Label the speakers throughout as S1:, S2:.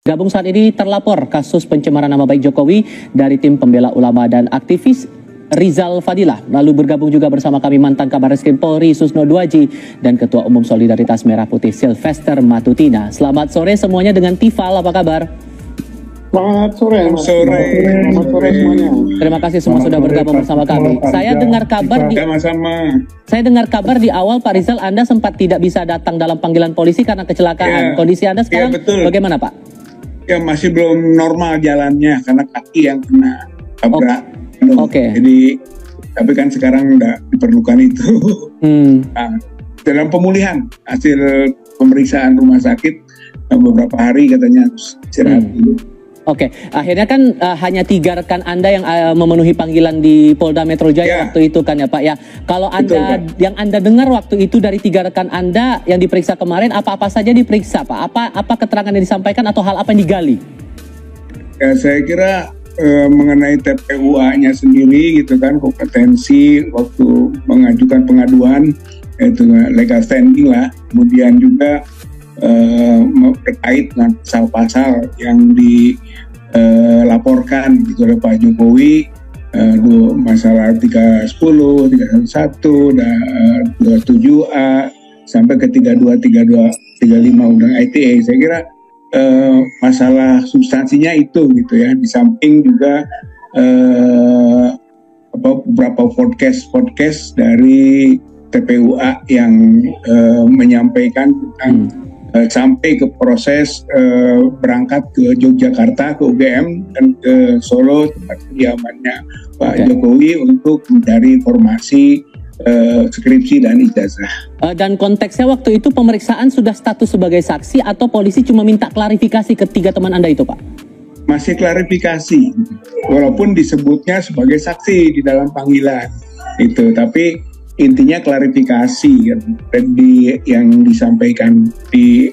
S1: Gabung saat ini terlapor kasus pencemaran nama baik Jokowi dari tim pembela ulama dan aktivis Rizal Fadilah. Lalu bergabung juga bersama kami mantan Kabar Reskrim Polri Susno Duaji dan Ketua Umum Solidaritas Merah Putih Sylvester Matutina. Selamat sore semuanya dengan Tifal, apa kabar?
S2: Selamat sore. Selamat sore semuanya.
S1: Terima kasih semua sudah bergabung bersama kami. Saya dengar kabar saya dengar kabar di awal Pak Rizal Anda sempat tidak bisa datang dalam panggilan polisi karena kecelakaan. Kondisi Anda sekarang bagaimana, Pak?
S2: Ya masih belum normal jalannya karena kaki yang kena tabrak. Jadi tapi kan sekarang udah diperlukan itu. Nah, dalam pemulihan hasil pemeriksaan rumah sakit beberapa hari katanya harus istirahat dulu.
S1: Akhirnya kan hanya 3 rekan Anda yang memenuhi panggilan di Polda Metro Jaya waktu itu kan ya Pak ya. Kalau Anda yang Anda dengar waktu itu dari 3 rekan Anda yang diperiksa kemarin, apa-apa saja diperiksa Pak? Apa keterangan yang disampaikan atau hal apa yang digali?
S2: Ya, saya kira mengenai TPUA-nya sendiri gitu kan, kompetensi waktu mengajukan pengaduan, itu legal standing lah. Kemudian juga terkait dengan pasal-pasal yang dilaporkan gitu oleh Pak Jokowi, masalah 310, 311, dan 27A sampai ke 32, 32, 35 Undang ITE. Saya kira masalah substansinya itu gitu ya. Di samping juga beberapa podcast dari TPUA yang menyampaikan tentang sampai ke proses berangkat ke Yogyakarta, ke UGM dan ke Solo tempat kediamannya Pak Jokowi untuk mencari informasi skripsi dan ijazah.
S1: Dan konteksnya waktu itu pemeriksaan sudah status sebagai saksi atau polisi cuma minta klarifikasi ke 3 teman Anda itu, Pak?
S2: Masih klarifikasi, walaupun disebutnya sebagai saksi di dalam panggilan itu, tapi intinya klarifikasi yang disampaikan di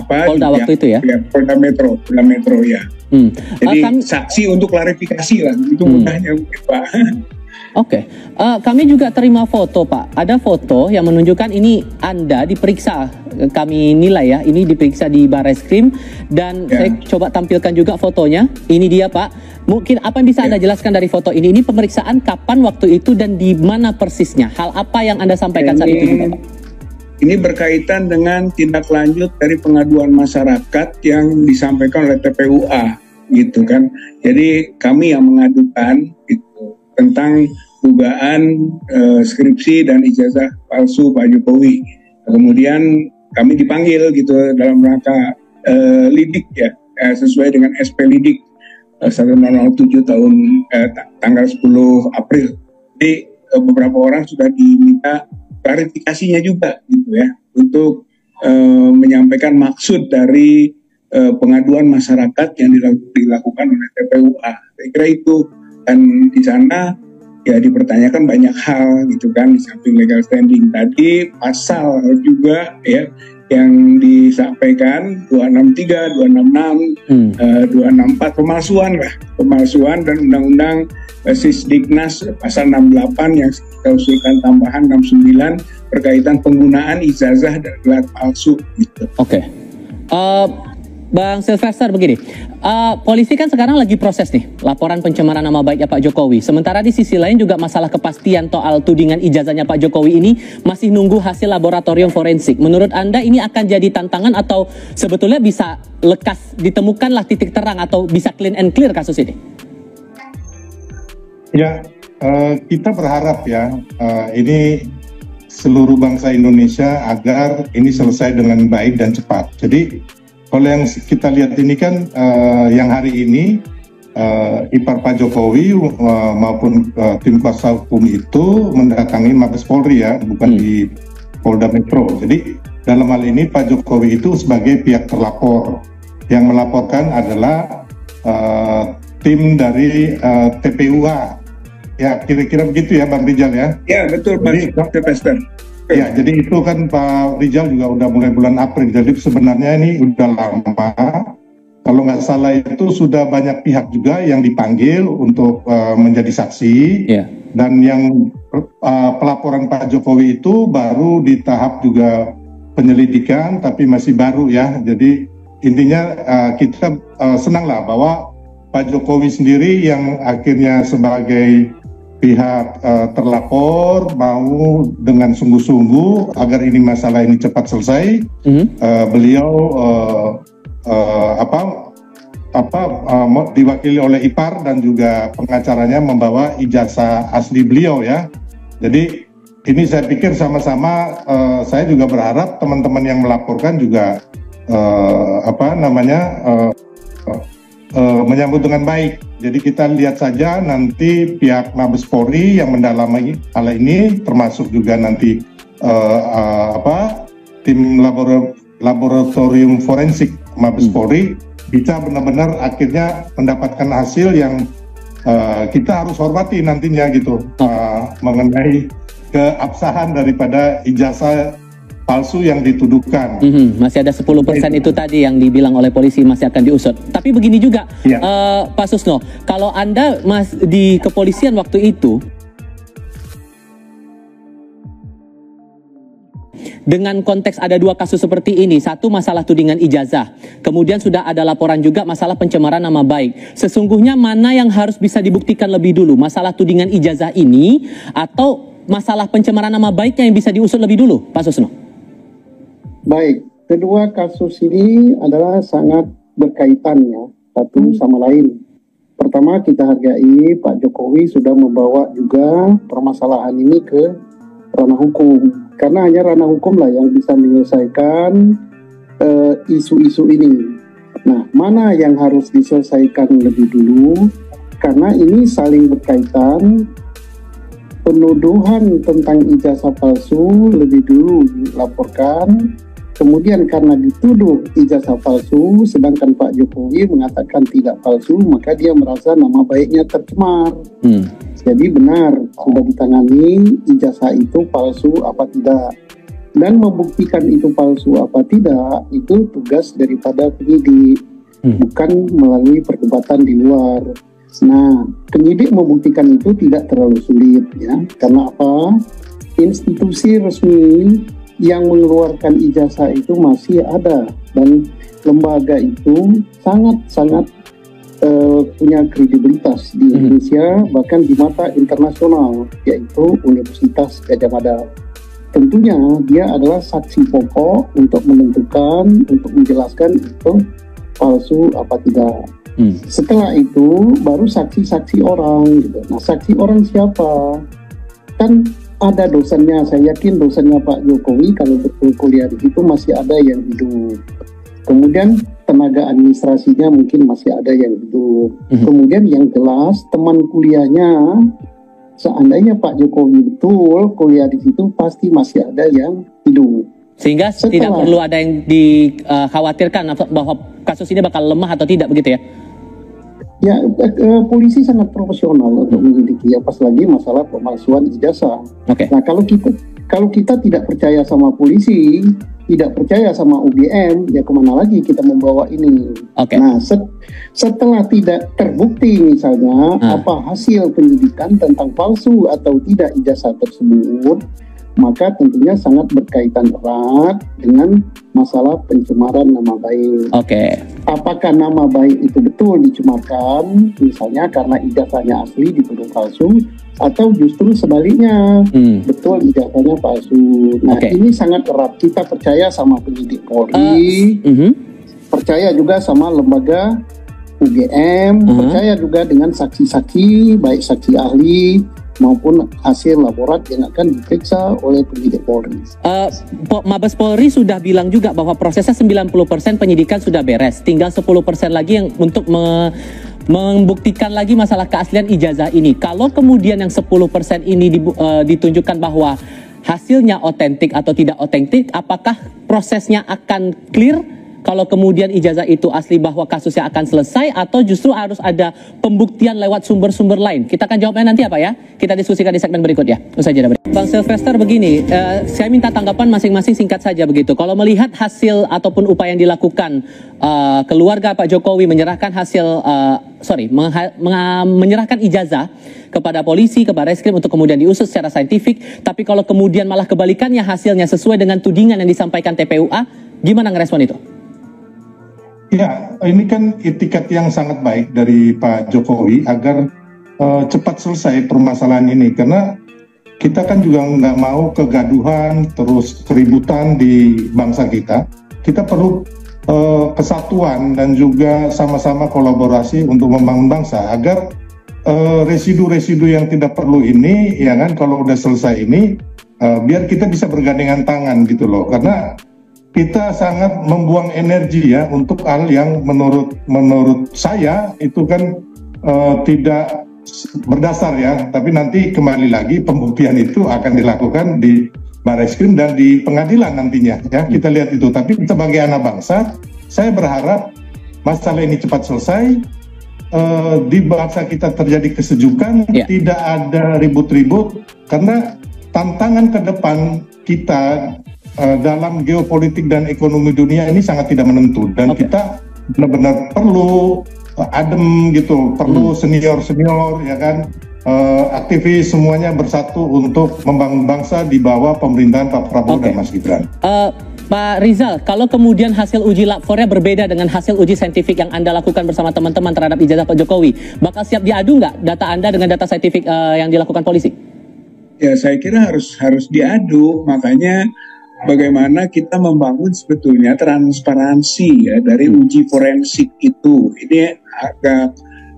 S1: Polda waktu itu ya?
S2: Polda Metro ya. Jadi saksi untuk klarifikasi lah, itu mudahnya mungkin Pak.
S1: Kami juga terima foto Pak. Ada foto yang menunjukkan ini Anda diperiksa. Kami nilai ya, ini diperiksa di Barreskrim dan saya coba tampilkan juga fotonya. Ini dia Pak. Mungkin apa yang bisa Anda jelaskan dari foto ini? Ini pemeriksaan kapan waktu itu dan di mana persisnya? Hal apa yang Anda sampaikan saat itu juga Pak?
S2: Ini berkaitan dengan tindak lanjut dari pengaduan masyarakat yang disampaikan oleh TPUA gitu kan. Jadi kami yang mengadukan gitu tentang dugaan skripsi dan ijazah palsu Pak Jokowi. Kemudian kami dipanggil gitu dalam rangka lidik ya, sesuai dengan SP lidik 1007 tahun tanggal 10 April. Jadi beberapa orang sudah diminta klarifikasinya juga gitu ya, untuk menyampaikan maksud dari pengaduan masyarakat yang dilakukan oleh TPUA. Saya kira itu, dan di sana ya dipertanyakan banyak hal gitu kan, di samping legal standing tadi, pasal juga ya yang disampaikan 263, 266, 264 pemalsuan dan undang-undang Sisdiknas pasal 68 yang kita usulkan tambahan 69 berkaitan penggunaan ijazah dan gelar palsu gitu.
S1: Bang Sylvester begini, polisi kan sekarang lagi proses nih laporan pencemaran nama baiknya Pak Jokowi. Sementara di sisi lain juga masalah kepastian soal tudingan ijazahnya Pak Jokowi ini masih nunggu hasil laboratorium forensik. Menurut Anda ini akan jadi tantangan atau sebetulnya bisa lekas ditemukanlah titik terang atau bisa clean and clear kasus ini?
S3: Ya, kita berharap ya ini seluruh bangsa Indonesia agar ini selesai dengan baik dan cepat. Jadi kalau yang kita lihat ini kan yang hari ini ipar Pak Jokowi maupun tim kuasa hukum itu mendatangi Mabes Polri ya, bukan di Polda Metro. Jadi dalam hal ini Pak Jokowi itu sebagai pihak terlapor. Yang melaporkan adalah tim dari TPUA. Ya kira-kira begitu ya Bang Rizal ya?
S2: Ya betul Pak Sylvester.
S3: Ya, jadi itu kan Pak Rizal juga udah mulai bulan April, jadi sebenarnya ini udah lama. Kalau nggak salah itu sudah banyak pihak juga yang dipanggil untuk menjadi saksi. Dan yang pelaporan Pak Jokowi itu baru di tahap juga penyelidikan, tapi masih baru ya. Jadi intinya kita senanglah bahwa Pak Jokowi sendiri yang akhirnya sebagai pihak terlapor mau dengan sungguh-sungguh agar ini masalah ini cepat selesai. Beliau diwakili oleh ipar dan juga pengacaranya membawa ijazah asli beliau ya. Jadi ini saya pikir sama-sama saya juga berharap teman-teman yang melaporkan juga menyambut dengan baik. Jadi kita lihat saja nanti pihak Mabes Polri yang mendalami hal ini, termasuk juga nanti tim laboratorium forensik Mabes Polri bisa benar-benar akhirnya mendapatkan hasil yang kita harus hormati nantinya gitu, mengenai keabsahan daripada ijazah palsu yang dituduhkan.
S1: Masih ada 10% itu tadi yang dibilang oleh polisi masih akan diusut. Tapi begini juga, Pak Susno, kalau Anda di kepolisian waktu itu, dengan konteks ada dua kasus seperti ini, satu masalah tudingan ijazah, kemudian sudah ada laporan juga masalah pencemaran nama baik. Sesungguhnya mana yang harus bisa dibuktikan lebih dulu, masalah tudingan ijazah ini atau masalah pencemaran nama baiknya yang bisa diusut lebih dulu, Pak Susno?
S4: Baik, kedua kasus ini adalah sangat berkaitan ya, satu sama lain. Pertama, kita hargai Pak Jokowi sudah membawa juga permasalahan ini ke ranah hukum, karena hanya ranah hukum lah yang bisa menyelesaikan isu-isu ini. Nah, mana yang harus diselesaikan lebih dulu, karena ini saling berkaitan. Penuduhan tentang ijazah palsu lebih dulu dilaporkan, kemudian karena dituduh ijazah palsu, sedangkan Pak Jokowi mengatakan tidak palsu, maka dia merasa nama baiknya tercemar. Jadi benar, sudah ditangani ijazah itu palsu apa tidak. Dan membuktikan itu palsu apa tidak, itu tugas daripada penyidik, bukan melalui perdebatan di luar. Nah, penyidik membuktikan itu tidak terlalu sulit ya. Karena apa? Institusi resmi yang mengeluarkan ijazah itu masih ada, dan lembaga itu sangat-sangat punya kredibilitas di Indonesia, bahkan di mata internasional, yaitu Universitas Gadjah Mada. Tentunya dia adalah saksi pokok untuk menentukan, untuk menjelaskan itu palsu apa tidak. Setelah itu baru saksi-saksi orang gitu. Nah, saksi orang siapa? Kan ada dosennya, saya yakin dosennya Pak Jokowi kalau betul kuliah di situ masih ada yang hidup. Kemudian tenaga administrasinya mungkin masih ada yang hidup. Kemudian yang jelas teman kuliahnya, seandainya Pak Jokowi betul kuliah di situ, pasti masih ada yang hidup.
S1: Sehingga tidak perlu ada yang dikhawatirkan bahwa kasus ini bakal lemah atau tidak, begitu ya?
S4: Ya, polisi sangat profesional untuk menyelidiki, pas lagi masalah pemalsuan ijazah. Nah, kalau kita tidak percaya sama polisi, tidak percaya sama UGM, ya kemana lagi kita membawa ini? Nah, setelah tidak terbukti misalnya apa hasil penyidikan tentang palsu atau tidak ijazah tersebut, maka tentunya sangat berkaitan erat dengan masalah pencemaran nama baik. Apakah nama baik itu betul dicemarkan, misalnya karena ijazahnya asli dituduh palsu, atau justru sebaliknya, betul ijazahnya palsu. Nah, ini sangat erat. Kita percaya sama penyidik Polri, percaya juga sama lembaga UGM, percaya juga dengan saksi-saksi, baik saksi ahli maupun hasil laborat yang akan diperiksa oleh penyidik Polri.
S1: Mabes Polri sudah bilang juga bahwa prosesnya 90% penyidikan sudah beres, tinggal 10% lagi yang untuk membuktikan lagi masalah keaslian ijazah ini. Kalau kemudian yang 10% ini ditunjukkan bahwa hasilnya otentik atau tidak otentik, apakah prosesnya akan clear kalau kemudian ijazah itu asli bahwa kasusnya akan selesai atau justru harus ada pembuktian lewat sumber-sumber lain? Kita akan jawabnya nanti apa ya? Kita diskusikan di segmen berikutnya. Usai jeda berikut. Bang Sylvester begini, saya minta tanggapan masing-masing singkat saja begitu. Kalau melihat hasil ataupun upaya yang dilakukan keluarga Pak Jokowi menyerahkan menyerahkan ijazah kepada polisi, kepada Barreskrim untuk kemudian diusut secara saintifik, tapi kalau kemudian malah kebalikannya hasilnya sesuai dengan tudingan yang disampaikan TPUA, gimana ngerespon itu?
S3: Ya, ini kan itikat yang sangat baik dari Pak Jokowi agar cepat selesai permasalahan ini, karena kita kan juga nggak mau kegaduhan, terus keributan di bangsa kita. Kita perlu kesatuan dan juga sama-sama kolaborasi untuk membangun bangsa agar residu-residu yang tidak perlu ini, ya kan, kalau udah selesai ini, biar kita bisa bergandengan tangan gitu loh, karena kita sangat membuang energi ya untuk hal yang menurut saya itu kan tidak berdasar ya, tapi nanti kembali lagi pembuktian itu akan dilakukan di Barreskrim dan di pengadilan nantinya ya, kita lihat itu. Tapi sebagai anak bangsa, saya berharap masalah ini cepat selesai. Di bangsa kita terjadi kesejukan, tidak ada ribut-ribut, karena tantangan ke depan kita dalam geopolitik dan ekonomi dunia ini sangat tidak menentu, dan kita benar-benar perlu adem gitu, perlu senior-senior ya kan, aktivis semuanya bersatu untuk membangun bangsa di bawah pemerintahan Pak Prabowo dan Mas Gibran.
S1: Pak Rizal, kalau kemudian hasil uji labornya berbeda dengan hasil uji saintifik yang Anda lakukan bersama teman-teman terhadap ijazah Pak Jokowi, bakal siap diadu nggak data Anda dengan data saintifik yang dilakukan polisi?
S2: Ya, saya kira harus diadu. Makanya bagaimana kita membangun sebetulnya transparansi ya dari uji forensik itu. Ini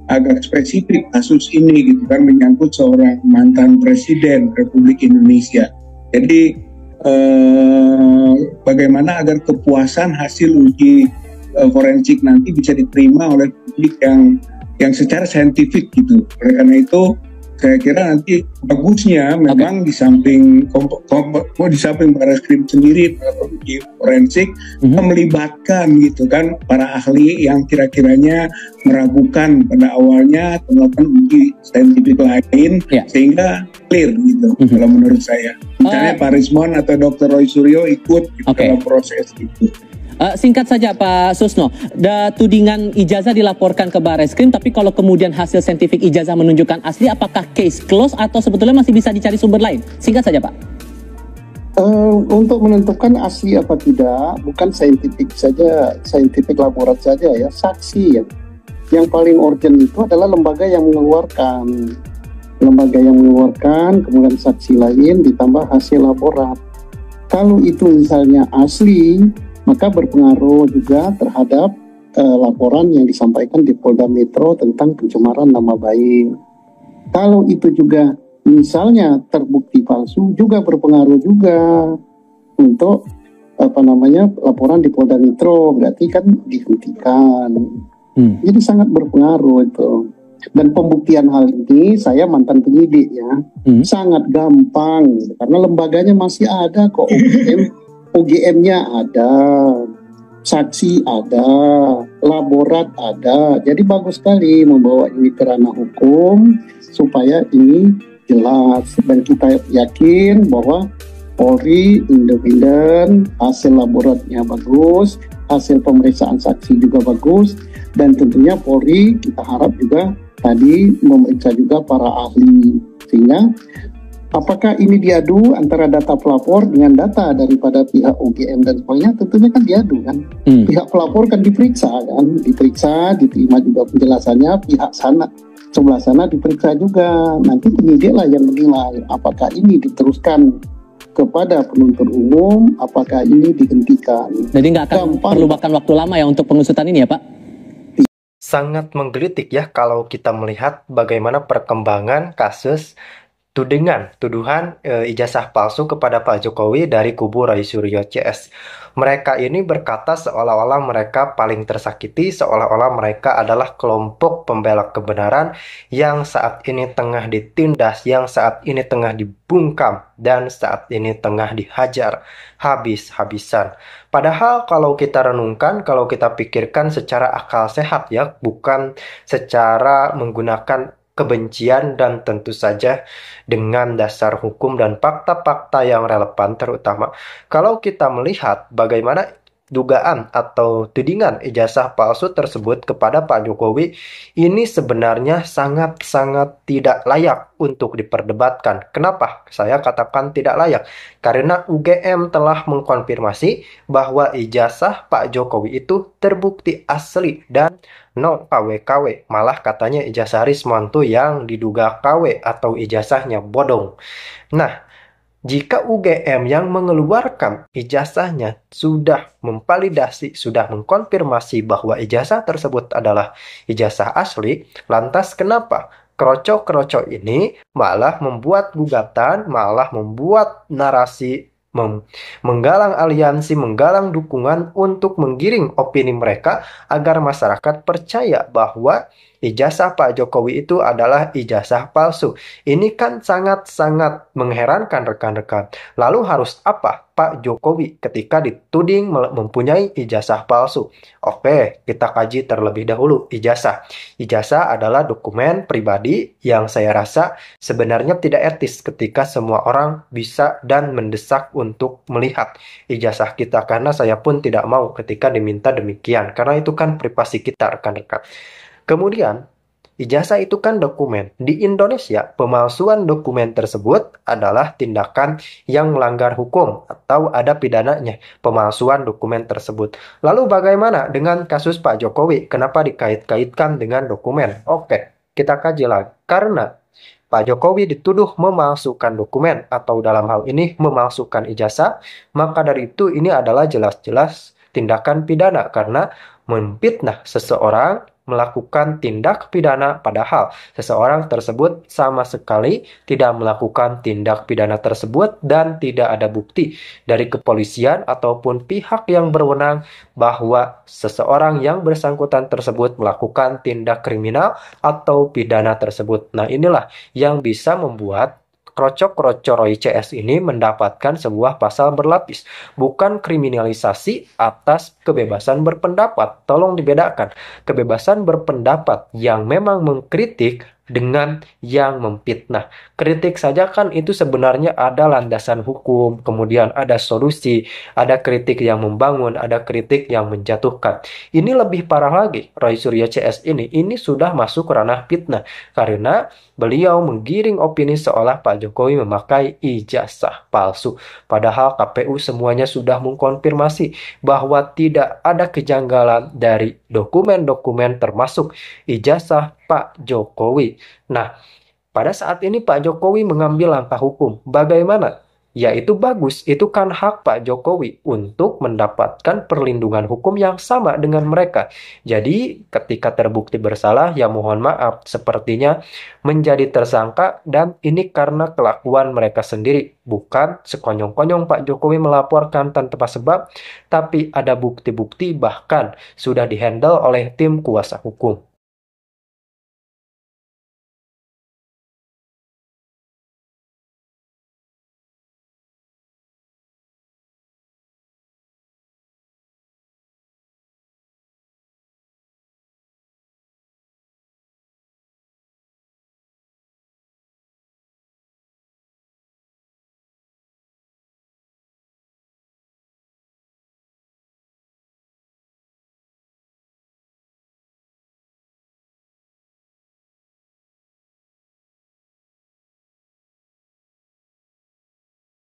S2: agak spesifik kasus ini gitu kan, menyangkut seorang mantan presiden Republik Indonesia. Jadi bagaimana agar kepuasan hasil uji forensik nanti bisa diterima oleh publik yang secara saintifik gitu. Oleh karena itu saya kira nanti bagusnya memang di samping Barreskrim sendiri dalam uji forensik melibatkan gitu kan para ahli yang kira-kiranya meragukan pada awalnya atau melakukan uji saintifik lain sehingga clear gitu kalau menurut saya. Misalnya Pak Rismon atau Dr. Roy Suryo ikut dalam proses itu.
S1: Singkat saja Pak Susno, tudingan ijazah dilaporkan ke Barreskrim, tapi kalau kemudian hasil saintifik ijazah menunjukkan asli, apakah case close atau sebetulnya masih bisa dicari sumber lain? Singkat saja Pak.
S4: Untuk menentukan asli apa tidak, bukan saintifik saja, saintifik laborat saja ya, saksi ya. Yang paling urgent itu adalah lembaga yang mengeluarkan, kemudian saksi lain ditambah hasil laborat. Kalau itu misalnya asli, maka berpengaruh juga terhadap laporan yang disampaikan di Polda Metro tentang pencemaran nama baik. Kalau itu juga misalnya terbukti palsu, juga berpengaruh juga untuk laporan di Polda Metro, berarti kan dihentikan. Jadi sangat berpengaruh itu. Dan pembuktian hal ini, saya mantan penyidik ya, sangat gampang karena lembaganya masih ada kok. OGM-nya ada, saksi ada, laborat ada. Jadi bagus sekali membawa ini ke ranah hukum supaya ini jelas, dan kita yakin bahwa Polri independen, hasil laboratnya bagus, hasil pemeriksaan saksi juga bagus, dan tentunya Polri kita harap juga tadi memeriksa juga para ahli, sehingga apakah ini diadu antara data pelapor dengan data daripada pihak UGM dan sebagainya, tentunya kan diadu kan. Pihak pelapor kan diperiksa, diterima juga penjelasannya, pihak sebelah sana diperiksa juga. Nanti penyidiklah yang menilai apakah ini diteruskan kepada penuntut umum, apakah ini dihentikan.
S1: Jadi nggak akan perlu makan waktu lama ya untuk pengusutan ini ya Pak?
S5: Sangat menggelitik ya kalau kita melihat bagaimana perkembangan kasus tuduhan ijazah palsu kepada Pak Jokowi dari kubu Roy Suryo CS. Mereka ini berkata seolah-olah mereka paling tersakiti, seolah-olah mereka adalah kelompok pembela kebenaran yang saat ini tengah ditindas, yang saat ini tengah dibungkam, dan saat ini tengah dihajar habis-habisan. Padahal kalau kita renungkan, kalau kita pikirkan secara akal sehat ya, bukan secara menggunakan kebencian dan tentu saja dengan dasar hukum dan fakta-fakta yang relevan, terutama kalau kita melihat bagaimana dugaan atau tudingan ijazah palsu tersebut kepada Pak Jokowi ini sebenarnya sangat-sangat tidak layak untuk diperdebatkan. Kenapa saya katakan tidak layak? Karena UGM telah mengkonfirmasi bahwa ijazah Pak Jokowi itu terbukti asli dan no KW-KW. Malah katanya ijazah Rismanto yang diduga KW atau ijazahnya bodong. Nah, jika UGM yang mengeluarkan ijazahnya sudah memvalidasi, sudah mengkonfirmasi bahwa ijazah tersebut adalah ijazah asli, lantas kenapa kroco-kroco ini malah membuat gugatan, malah membuat narasi, menggalang aliansi, menggalang dukungan untuk menggiring opini mereka agar masyarakat percaya bahwa ijazah Pak Jokowi itu adalah ijazah palsu. Ini kan sangat-sangat mengherankan rekan-rekan. Lalu harus apa Pak Jokowi ketika dituding mempunyai ijazah palsu? Oke, kita kaji terlebih dahulu ijazah. Ijazah adalah dokumen pribadi yang saya rasa sebenarnya tidak etis ketika semua orang bisa dan mendesak untuk melihat ijazah kita, karena saya pun tidak mau ketika diminta demikian, karena itu kan privasi kita rekan-rekan. Kemudian, ijazah itu kan dokumen. Di Indonesia, pemalsuan dokumen tersebut adalah tindakan yang melanggar hukum atau ada pidananya, pemalsuan dokumen tersebut. Lalu bagaimana dengan kasus Pak Jokowi? Kenapa dikait-kaitkan dengan dokumen? Oke, kita kaji lagi. Karena Pak Jokowi dituduh memalsukan dokumen atau dalam hal ini memalsukan ijazah, maka dari itu ini adalah jelas-jelas tindakan pidana karena memfitnah seseorang, melakukan tindak pidana padahal seseorang tersebut sama sekali tidak melakukan tindak pidana tersebut dan tidak ada bukti dari kepolisian ataupun pihak yang berwenang bahwa seseorang yang bersangkutan tersebut melakukan tindak kriminal atau pidana tersebut. Nah, inilah yang bisa membuat kroco-kroco Roy CS ini mendapatkan sebuah pasal berlapis, bukan kriminalisasi atas kebebasan berpendapat. Tolong dibedakan, kebebasan berpendapat yang memang mengkritik dengan yang memfitnah. Kritik saja kan itu sebenarnya ada landasan hukum, kemudian ada solusi, ada kritik yang membangun, ada kritik yang menjatuhkan. Ini lebih parah lagi, Roy Suryo CS ini sudah masuk ranah fitnah, karena beliau menggiring opini seolah Pak Jokowi memakai ijazah palsu. Padahal KPU semuanya sudah mengkonfirmasi bahwa tidak ada kejanggalan dari dokumen-dokumen termasuk ijazah Pak Jokowi. Nah, pada saat ini Pak Jokowi mengambil langkah hukum. Bagaimana? Ya itu bagus, itu kan hak Pak Jokowi untuk mendapatkan perlindungan hukum yang sama dengan mereka. Jadi ketika terbukti bersalah, ya mohon maaf, sepertinya menjadi tersangka dan ini karena kelakuan mereka sendiri. Bukan sekonyong-konyong Pak Jokowi melaporkan tanpa sebab, tapi ada bukti-bukti bahkan sudah dihandle oleh tim kuasa hukum.